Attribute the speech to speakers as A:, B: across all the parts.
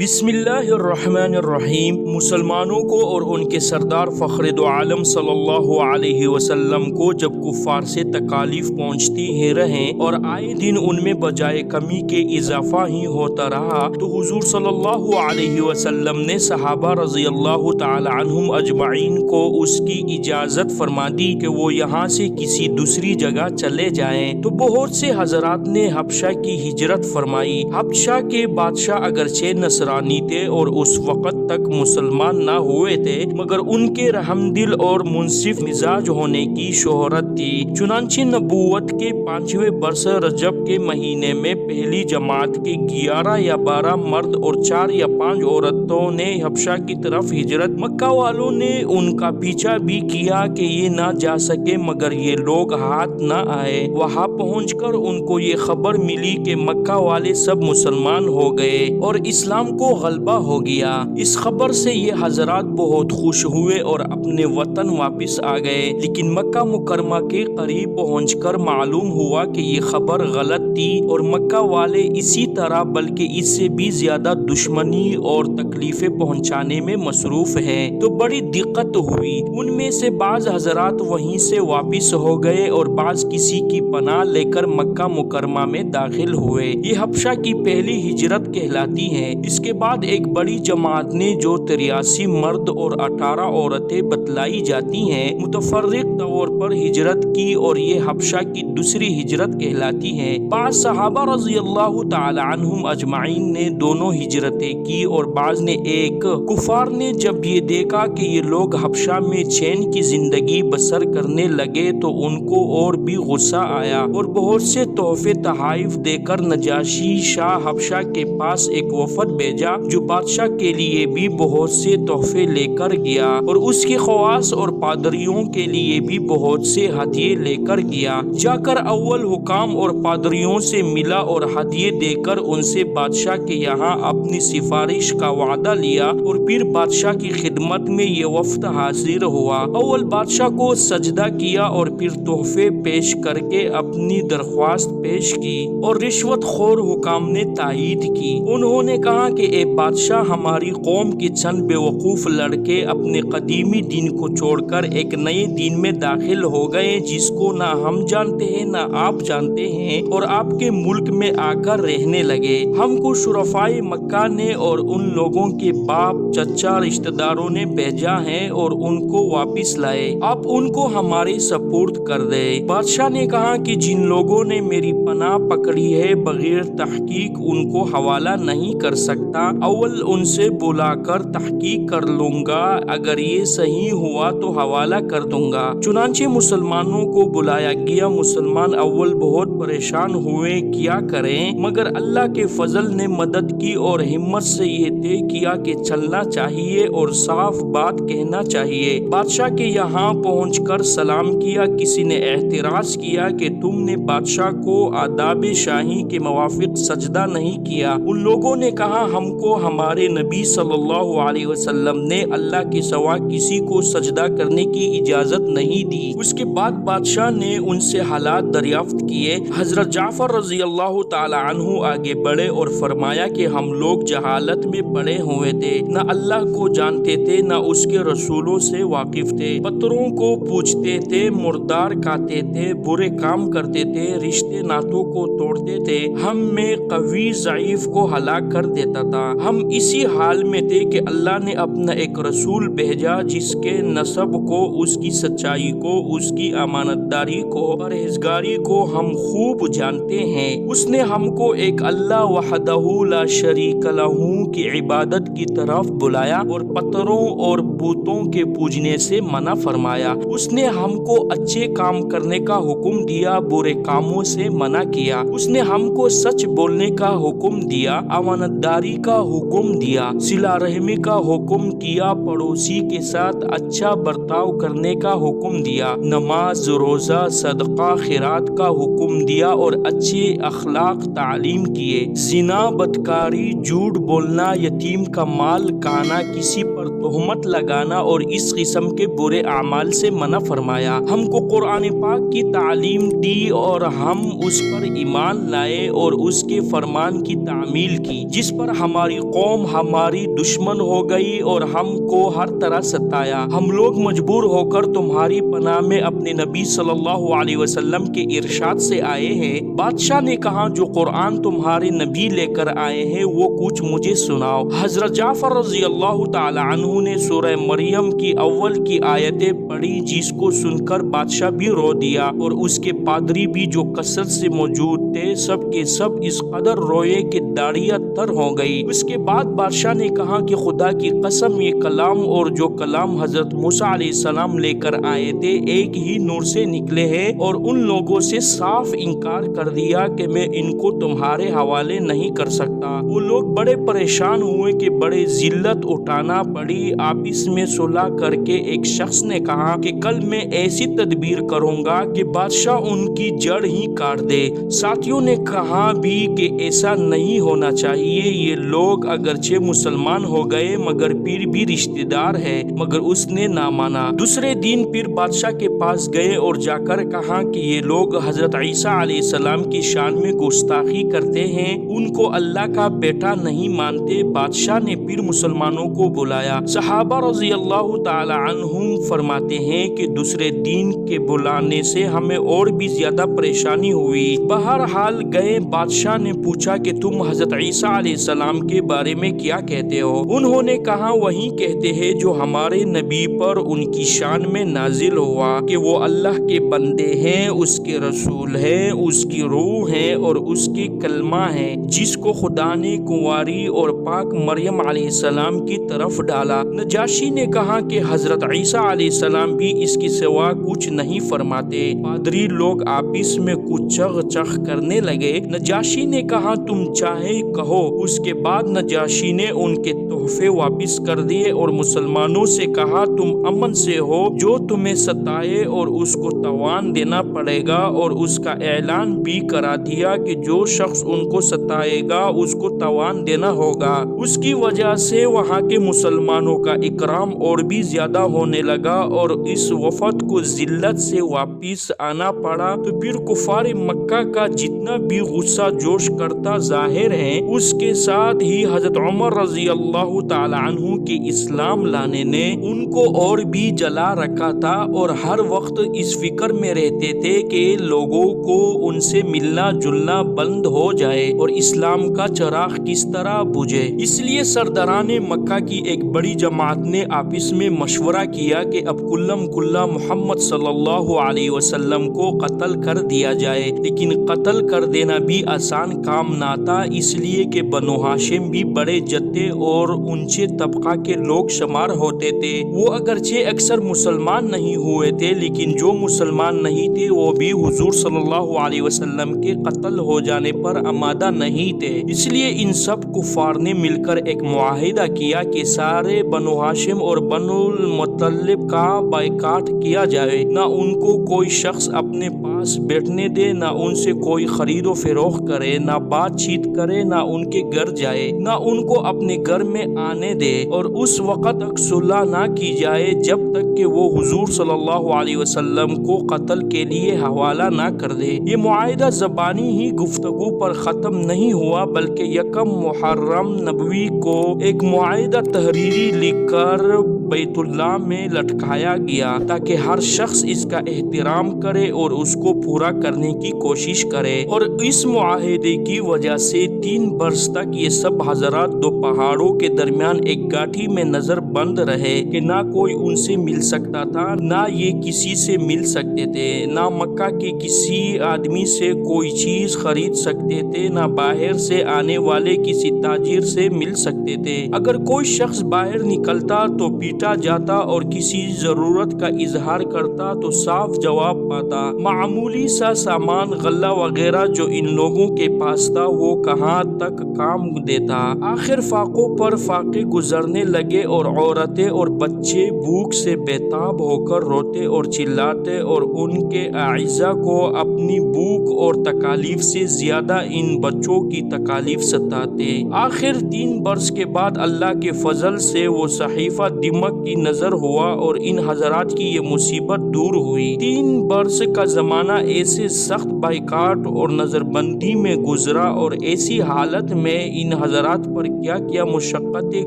A: بسم اللہ الرحمن الرحیم۔ مسلمانوں کو اور ان کے سردار فخر دو عالم صلی اللہ علیہ وسلم کو جب کفار سے تکالیف پہنچتی ہی رہیں اور آئے دن ان میں بجائے کمی کے اضافہ ہی ہوتا رہا تو حضور صلی اللہ علیہ وسلم نے صحابہ رضی اللہ تعالی عنہم اجمعین کو اس کی اجازت فرما دی کہ وہ یہاں سے کسی دوسری جگہ چلے جائیں، تو بہت سے حضرات نے حبشہ کی ہجرت فرمائی۔ حبشہ کے بادشاہ اگرچہ نصرانی تھے اور اس وقت تک مسلمان نہ ہوئے تھے، مگر ان کے رحم دل اور منصف مزاج ہونے کی شہرت تھی۔ چنانچہ نبوت کے 5ویں برس رجب کے مہینے میں پہلی جماعت کے 11 یا 12 مرد اور 4 یا 5 عورتوں نے حبشہ کی طرف ہجرت۔ مکہ والوں نے ان کا پیچھا بھی کیا کہ یہ نہ جا سکے، مگر یہ لوگ ہاتھ نہ آئے۔ وہاں پہنچ کر ان کو یہ خبر ملی کہ مکہ والے سب مسلمان ہو گئے اور اسلام کو غلبہ ہو گیا۔ اس خبر سے یہ حضرات بہت خوش ہوئے اور اپنے وطن واپس آ گئے، لیکن مکہ مکرمہ کے قریب پہنچ کر معلوم ہوا کہ یہ خبر غلط تھی اور مکہ والے اسی طرح بلکہ اس سے بھی زیادہ دشمنی اور تکلیفیں پہنچانے میں مصروف ہیں، تو بڑی دقت ہوئی۔ ان میں سے بعض حضرات وہیں سے واپس ہو گئے اور بعض کسی کی پناہ لے کر مکہ مکرمہ میں داخل ہوئے۔ یہ حبشہ کی پہلی ہجرت کہلاتی ہے۔ اس کے بعد ایک بڑی جماعت نے جو 83 مرد اور 18 عورتیں بتلائی جاتی ہیں متفرق طور پر ہجرت کی اور یہ حبشہ کی دوسری ہجرت کہلاتی ہے۔ بعض صحابہ رضی اللہ تعالی عنہم اجمعین نے دونوں ہجرتیں کی اور بعض نے ایک۔ کفار نے جب یہ دیکھا کہ یہ لوگ حبشہ میں چین کی زندگی بسر کرنے لگے تو ان کو اور بھی غصہ آیا اور بہت سے تحفے تحائف دے کر نجاشی شاہ حبشہ کے پاس ایک وفد بھیجا جو بادشاہ کے لیے بھی بہت سے تحفے لے کر گیا اور اس کے خواص اور پادریوں کے لیے بھی بہت سے ہدیے لے کر گیا۔ جا کر اول حکام اور پادریوں سے ملا اور ہدیے دے کر ان سے بادشاہ کے یہاں اپنی سفارش کا وعدہ لیا اور پھر بادشاہ کی خدمت میں یہ وفد حاضر ہوا۔ اول بادشاہ کو سجدہ کیا اور پھر تحفے پیش کر کے اپنی درخواست پیش کی اور رشوت خور حکام نے تائید کی۔ انہوں نے کہا کہ اے بادشاہ، ہماری قوم کے چند بے وقوف لڑکے اپنے قدیمی دین کو چھوڑ کر ایک نئے دین میں داخل ہو گئے جس کو نہ ہم جانتے ہیں نہ آپ جانتے ہیں، اور آپ کے ملک میں آ کر رہنے لگے۔ ہم کو شرفائے مکہ نے اور ان لوگوں کے باپ چچا رشتہ داروں نے بھیجا ہے اور ان کو واپس لائے، آپ ان کو ہمارے سپرد کر دے۔ بادشاہ نے کہا کہ جن لوگوں نے میری پناہ پکڑی ہے بغیر تحقیق ان کو حوالہ نہیں کر سکتا، اول ان سے بلا کر تحقیق کر لوں گا، اگر یہ صحیح ہوا تو حوالہ کر دوں گا۔ چنانچہ مسلمانوں کو بلایا گیا۔ مسلمان اول بہت پریشان ہوئے کیا کریں، مگر اللہ کے فضل نے مدد کی اور ہمت سے یہ طے کیا کہ چلنا چاہیے اور صاف بات کہنا چاہیے۔ بادشاہ کے یہاں پہنچ کر سلام کیا۔ کسی نے اعتراض کیا کہ تم نے بادشاہ کو آداب شاہی کے موافق سجدہ نہیں کیا۔ ان لوگوں نے کہا ہم کو ہمارے نبی صلی اللہ علیہ وسلم نے اللہ کے سوا کسی کو سجدہ کرنے کی اجازت نہیں دی۔ اس کے بعد بادشاہ نے ان سے حالات دریافت کیے۔ حضرت جعفر رضی اللہ تعالی عنہ آگے بڑھے اور فرمایا کہ ہم لوگ جہالت میں پڑے ہوئے تھے، نہ اللہ کو جانتے تھے نہ اس کے رسولوں سے واقف تھے، پتھروں کو پوجتے تھے، مردار کھاتے تھے، برے کام کرتے تھے، رشتے ناتوں کو توڑتے تھے، ہم میں قوی ضعیف کو ہلاک کر دیتا تھا۔ ہم اسی حال میں تھے کہ اللہ نے اپنا ایک رسول بھیجا جس کے نسب کو، اس کی سچائی کو، اس کی امانت داری کو، پرہیزگاری کو ہم خوب جانتے ہیں۔ اس نے ہم کو ایک اللہ وحدہ لا شریک لہ کی عبادت کی طرف بلایا اور پتھروں اور بتوں کے پوجنے سے منع فرمایا۔ اس نے ہم کو اچھے کام کرنے کا حکم دیا، برے کاموں سے منع کیا۔ اس نے ہم کو سچ بولنے کا حکم دیا، امانت داری کا حکم دیا، صلہ رحمی کا حکم کیا، پڑوسی کے ساتھ اچھا برتاؤ کرنے کا حکم دیا، نماز روزہ صدقہ خیرات کا حکم دیا اور اچھے اخلاق تعلیم کیے۔ زنا، بدکاری، جھوٹ بولنا، یتیم کا مال کھانا، کسی پر تہمت لگانا اور اس قسم کے برے اعمال سے منع فرمایا۔ ہم کو قرآن پاک کی تعلیم دی اور ہم اس پر ایمان لائے اور اس کے فرمان کی تعمیل کی، جس پر ہماری قوم ہماری دشمن ہو گئی اور ہم کو ہر طرح ستایا۔ ہم لوگ مجبور ہو کر تمہاری پناہ میں اپنے نبی صلی اللہ علیہ وسلم کے ارشاد سے آئے ہیں۔ بادشاہ نے کہا جو قرآن تمہارے نبی لے کر آئے ہیں وہ کچھ مجھے سناؤ۔ حضرت جعفر رضی اللہ تعالی عنہ نے سورہ مریم کی اول کی آیتیں پڑھی، جس کو سن کر بادشاہ بھی رو دیا اور اس کے پادری بھی جو کثرت سے موجود تھے سب کے سب اس قدر روئے کہ داڑیاں تر ہو گئی۔ اس کے بعد بادشاہ نے کہا کہ خدا کی قسم یہ کلام اور جو کلام حضرت موسیٰ علیہ السلام لے کر آئے تھے ایک ہی نور سے نکلے ہیں، اور ان لوگوں سے صاف انکار کر دیا کہ میں ان کو تمہارے حوالے نہیں کر سکتا۔ وہ لوگ بڑے پریشان ہوئے کہ بڑے ذلت اٹھانا پڑی۔ آپس میں صلح کر کے ایک شخص نے کہا کہ کل میں ایسی تدبیر کروں گا کہ بادشاہ ان کی جڑ ہی کاٹ دے۔ ساتھیوں نے کہا بھی کہ ایسا نہیں ہونا چاہیے، یہ لوگ اگرچہ مسلمان ہو گئے مگر پھر بھی رشتہ دار ہے، مگر اس نے نہ مانا۔ دوسرے دن پھر بادشاہ کے پاس گئے اور جا کر کہا کہ یہ لوگ حضرت عیسیٰ علیہ السلام کی شان میں گستاخی کرتے ہیں، ان کو اللہ کا بیٹا نہیں مانتے۔ بادشاہ نے پھر مسلمانوں کو بلایا۔ صحابہ رضی اللہ تعالی عنہم فرماتے ہیں کہ دوسرے دن کے بلانے سے ہمیں اور بھی زیادہ پریشانی ہوئی۔ بہرحال گئے، بادشاہ نے پوچھا کہ تم حضرت عیسیٰ علیہ السلام کے بارے میں کیا کہتے ہو؟ انہوں نے کہا وہی کہتے ہیں جو ہمارے نبی پر ان کی شان میں نازل ہوا کہ وہ اللہ کے بندے ہیں، اس کے رسول ہیں، اس کی روح ہیں اور اس کے کلمہ ہیں، جس کو خدا نے کنواری اور پاک مریم علیہ السلام کی طرف ڈالا۔ نجاشی نے کہا کہ حضرت عیسیٰ علیہ السلام بھی اس کی سوا کچھ نہیں فرماتے۔ پادری لوگ آپس میں کچھ چغ چغ کرنے لگے۔ نجاشی نے کہا تم چاہے کہو۔ اس کے بعد نجاشی نے ان کے تحفے واپس کر دیے اور مسلمانوں سے کہا تم امن سے ہو، جو تمہیں ستائے اور اس کو تاوان دینا پڑے گا، اور اس کا اعلان بھی کرا دیا کہ جو شخص ان کو ستائے گا اس کو تاوان دینا ہوگا۔ اس کی وجہ سے وہاں کے مسلمانوں کا اکرام اور بھی زیادہ ہونے لگا اور اس وفد کو ذلت سے واپس آنا پڑا۔ تو پھر کفار مکہ کا جتنا بھی غصہ جوش کرتا ظاہر ہے، اس کے ساتھ ہی حضرت عمر رضی اللہ تعالی عنہ کے اسلام لانے نے ان کو اور بھی جلا رکھا تھا، اور ہر وقت اس فکر میں رہتے تھے کہ لوگوں کو ان سے ملنا جلنا بند ہو جائے اور اسلام کا چراغ کس طرح بجھے۔ اس لیے سرداران مکہ کی ایک بڑی جماعت نے آپس میں مشورہ کیا کہ اب کلم کلا محمد صلی اللہ علیہ وسلم کو قتل کر دیا جائے، لیکن قتل کر دینا بھی آسان کام نہ تھا، اس لیے کہ بنو ہاشم بھی بڑے جتے اور اونچے طبقہ کے لوگ شمار ہوتے تھے۔ وہ اگرچہ اکثر مسلمان نہیں ہوئے تھے، لیکن جو مسلمان نہیں تھے وہ بھی حضور صلی اللہ علیہ وسلم کے قتل ہو جانے پر آمادہ نہیں تھے۔ اس لیے ان سب کفار نے مل کر ایک معاہدہ کیا کہ سارے بنو ہاشم اور بنو المطلب کا بائیکاٹ کیا جائے، نہ ان کو کوئی شخص اپنے پاس بیٹھنے دے، نہ ان سے کوئی خرید و فروخت کرے، نہ بات چیت کرے، نہ ان کے گھر جائے، نہ ان کو اپنے گھر میں آنے دے، اور اس وقت تک صلح نہ کی جائے جب تک کہ وہ حضور صلی اللہ علیہ وسلم کو قتل کے لیے حوالہ نہ کر دے۔ یہ معاہدہ زبانی ہی گفتگو پر ختم نہیں ہوا، بلکہ یکم محرم نبوی کو ایک معاہدہ تحریری لکھ کر بیت اللہ میں لٹکایا گیا تاکہ ہر شخص اس کا احترام کرے اور اس کو پورا کرنے کی کوشش کرے۔ اور اس معاہدے کی وجہ سے 3 برس تک یہ سب حضرات دو پہاڑوں کے درمیان ایک گاٹھی میں نظر بند رہے کہ نہ کوئی ان سے مل سکتا تھا، نہ یہ کسی سے مل سکتے تھے، نہ مکہ کے کسی آدمی سے کوئی چیز خرید سکتے تھے، نہ باہر سے آنے والے کسی تاجر سے مل سکتے تھے۔ اگر کوئی شخص باہر نکلتا تو پیٹا جاتا اور کسی ضرورت کا اظہار کرتا تو صاف جواب پاتا۔ معمولی سا سامان غلہ وغیرہ جو ان لوگوں کے پاس تھا وہ کہاں تک کام دیتا۔ آخر فاقوں پر فاقے گزرنے لگے اور عورتیں اور بچے بھوک سے بےتاب ہو کر روتے اور چلاتے اور ان کے اعزاء کو اپنی بھوک اور تکالیف سے زیادہ ان بچوں کی تکالیف ستاتے۔ آخر 3 برس کے بعد اللہ کے فضل سے وہ صحیفہ دمشق کی نظر ہوا اور ان حضرات کی یہ مصیبت دور ہوئی۔ 3 برس کا زمانہ ایسے سخت بائیکاٹ اور نظر بندی میں گزرا، اور ایسی حالت میں ان حضرات پر کیا کیا مشقتیں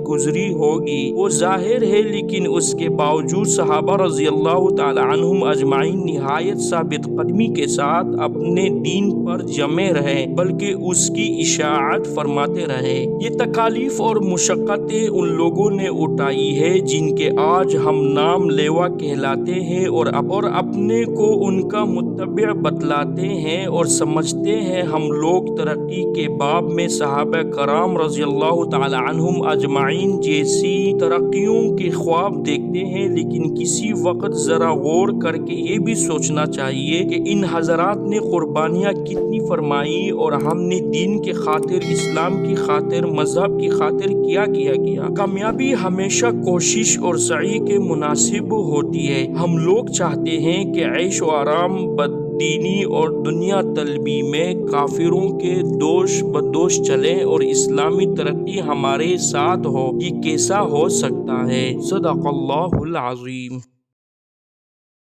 A: گزری ہوگی وہ ظاہر ہے، لیکن اس کے باوجود صحابہ رضی اللہ تعالی عنہم اجمعین نہایت ثابت قدمی کے ساتھ اپنے دین پر جمے رہے، بلکہ اس کی اشاعت فرماتے رہے۔ یہ تکالیف اور مشقتیں ان لوگوں نے اٹھائی ہے جن کے آج ہم نام لیوا کہلاتے ہیں، اور اپنے کو ان کا متبع بتلاتے ہیں اور سمجھتے ہیں۔ ہم لوگ ترقی کے باب میں صحابہ کرام رضی اللہ تعالی عنہم اجمعین جیسی ترقیوں کے خواب دیکھتے ہیں، لیکن کسی وقت ذرا غور کر کے یہ بھی سوچنا چاہیے کہ ان حضرات نے قربانیاں کتنی فرمائی اور ہم نے دین کے خاطر، اسلام کی خاطر، مذہب کی خاطر کیا کیا۔ کامیابی ہمیشہ کوشش اور سعی کے مناسب ہوتی ہے۔ ہم لوگ چاہتے ہیں کہ عیش و آرام، بددینی اور دنیا طلبی میں کافروں کے دوش بدوش چلیں اور اسلامی ترقی ہمارے ساتھ ہو۔ یہ کیسا ہو سکتا ہے؟ صدق اللہ العظیم۔